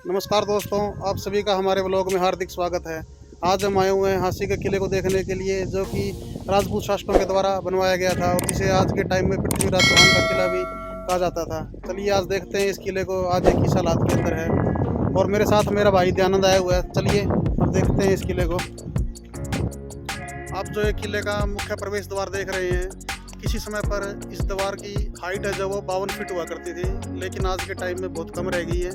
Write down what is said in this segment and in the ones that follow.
नमस्कार दोस्तों, आप सभी का हमारे ब्लॉग में हार्दिक स्वागत है। आज हम आए हुए हैं हांसी के किले को देखने के लिए, जो कि राजपूत शासकों के द्वारा बनवाया गया था और जिसे आज के टाइम में पृथ्वीराज चौहान का किला भी कहा जाता था। चलिए आज देखते हैं इस किले को आज ये किस हालात के अंदर है। और मेरे साथ मेरा भाई दयानंद आया हुआ है। चलिए अब देखते हैं इस किले को। आप जो ये किले का मुख्य प्रवेश द्वार देख रहे हैं, किसी समय पर इस द्वार की हाइट है जो वो 52 फीट हुआ करती थी, लेकिन आज के टाइम में बहुत कम रह गई है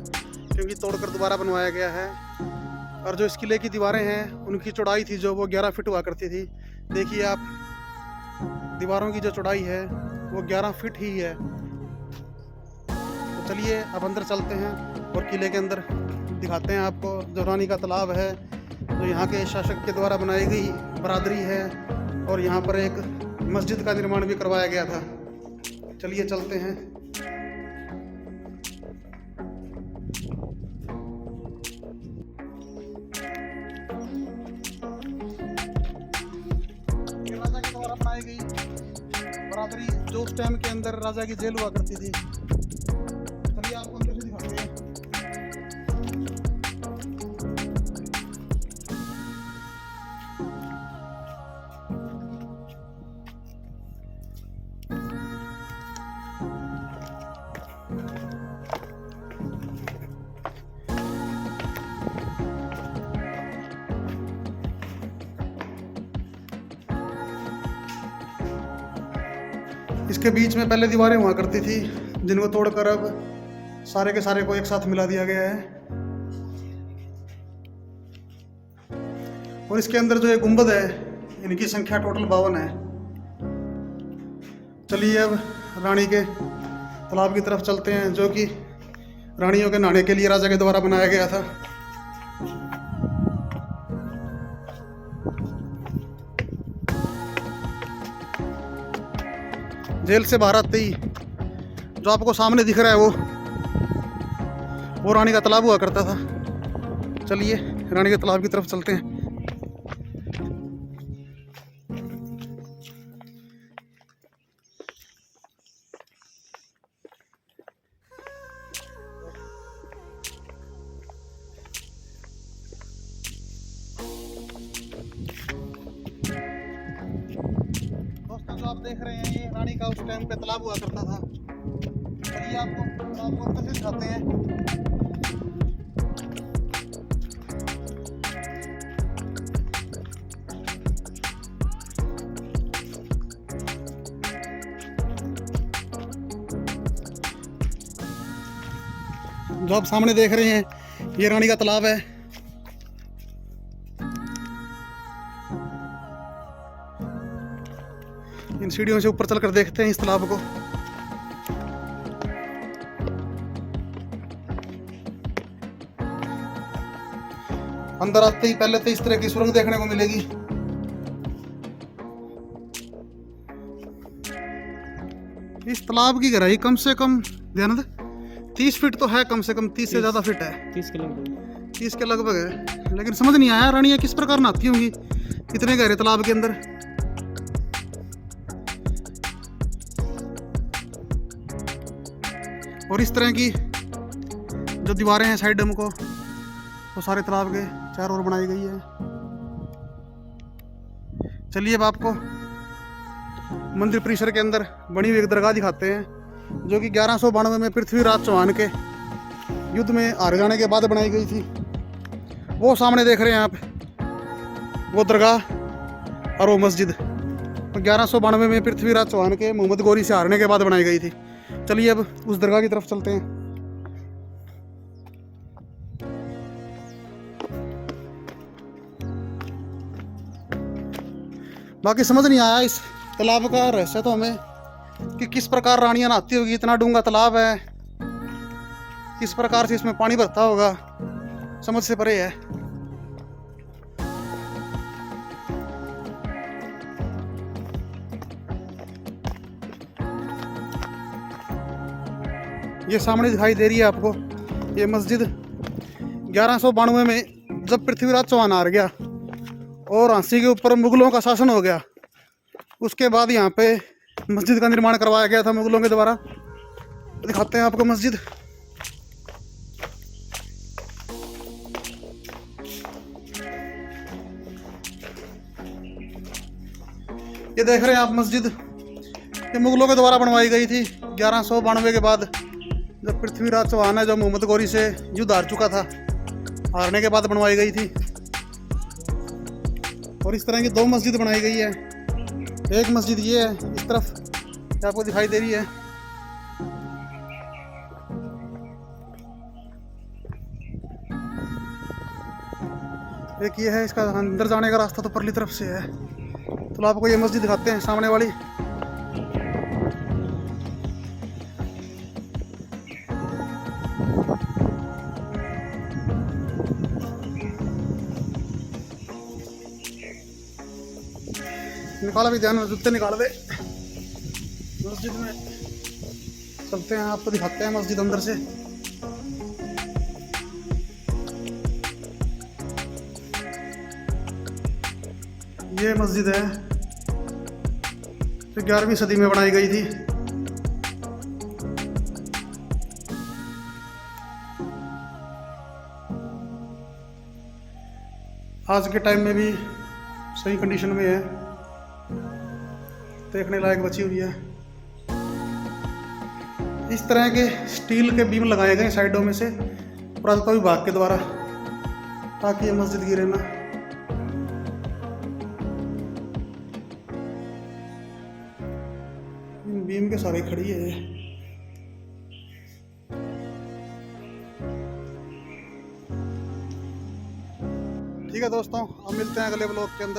क्योंकि तोड़कर दोबारा बनवाया गया है। और जो इस किले की दीवारें हैं उनकी चौड़ाई थी जो वो 11 फीट हुआ करती थी। देखिए आप, दीवारों की जो चौड़ाई है वो 11 फीट ही है। तो चलिए अब अंदर चलते हैं और किले के अंदर दिखाते हैं आपको जो रानी का तालाब है, जो यहाँ के शासक के द्वारा बनाई गई बरादरी है। और यहाँ पर एक मस्जिद का निर्माण भी करवाया गया था। चलिए चलते हैं। ये राजा के द्वारा बनाई गई बरादरी जो उस टाइम के अंदर राजा की जेल हुआ करती थी। चलिए आपको अंदर भी दिखाते हैं। इसके बीच में पहले दीवारें हुआ करती थी, जिनको तोड़कर अब सारे के सारे को एक साथ मिला दिया गया है। और इसके अंदर जो एक गुंबद है, इनकी संख्या टोटल 52 है। चलिए अब रानी के तालाब की तरफ चलते हैं, जो कि रानियों के नहाने के लिए राजा के द्वारा बनाया गया था। जेल से बाहर आते ही जो आपको सामने दिख रहा है वो रानी का तालाब हुआ करता था। चलिए रानी के तालाब की तरफ चलते हैं। दोस्तों जो आप देख रहे हैं, ये रानी का उस टाइम पे तालाब हुआ करता था। चलिए आपको तालाब को अंदर से दिखाते हैं। जो आप सामने देख रहे हैं, ये रानी का तालाब है। इन सीढ़ियों से ऊपर चलकर देखते हैं इस तालाब को। अंदर आते ही पहले तो इस तरह की सुरंग देखने को मिलेगी। इस तालाब की गहराई कम से कम ध्यान दे 30 फीट तो है, कम से कम 30 से ज्यादा फीट है। 30 के लगभग 30 के लगभग है। लेकिन समझ नहीं आया रानियां किस प्रकार नहाती होंगी इतने गहरे तालाब के अंदर। और इस तरह की जो दीवारें हैं साइड डैम को, वो सारे तालाब के चारों ओर बनाई गई है। चलिए अब आपको मंदिर परिसर के अंदर बनी हुई एक दरगाह दिखाते हैं, जो कि 1192 में पृथ्वीराज चौहान के युद्ध में हार जाने के बाद बनाई गई थी। वो सामने देख रहे हैं आप, वो दरगाह और वो मस्जिद 1192 में पृथ्वीराज चौहान के मोहम्मद गौरी से हारने के बाद बनाई गई थी। चलिए अब उस दरगाह की तरफ चलते हैं। बाकी समझ नहीं आया इस तालाब का रहस्य तो हमें, कि किस प्रकार रानियां नहाती होगी। इतना डूंगा तालाब है, किस प्रकार से इसमें पानी भरता होगा, समझ से परे है। ये सामने दिखाई दे रही है आपको, ये मस्जिद 1192 में जब पृथ्वीराज चौहान हार गया और झांसी के ऊपर मुगलों का शासन हो गया, उसके बाद यहाँ पे मस्जिद का निर्माण करवाया गया था मुगलों के द्वारा। दिखाते हैं आपको मस्जिद। ये देख रहे हैं आप मस्जिद, ये मुगलों के द्वारा बनवाई गई थी 1192 के बाद, जब पृथ्वीराज चौहान है जो मोहम्मद गौरी से युद्ध हार चुका था, हारने के बाद बनवाई गई थी। और इस तरह की 2 मस्जिद बनाई गई है। एक मस्जिद ये है इस तरफ, ये आपको दिखाई दे रही है। एक ये है, इसका अंदर जाने का रास्ता तो परली तरफ से है। तो आपको ये मस्जिद दिखाते हैं सामने वाली। निकाला भी, ध्यान में जूते निकाल दे। मस्जिद में चलते हैं, आपको दिखाते हैं मस्जिद अंदर से। ये मस्जिद है, 11वीं सदी में बनाई गई थी। आज के टाइम में भी सही कंडीशन में है, देखने लायक बची हुई है। इस तरह के स्टील के बीम लगाए गए साइडों में से पुरातत्व विभाग के द्वारा, ताकि ये मस्जिद गिरे ना। बीम के सारे खड़ी है। ठीक है दोस्तों, अब मिलते हैं अगले ब्लॉग के अंदर।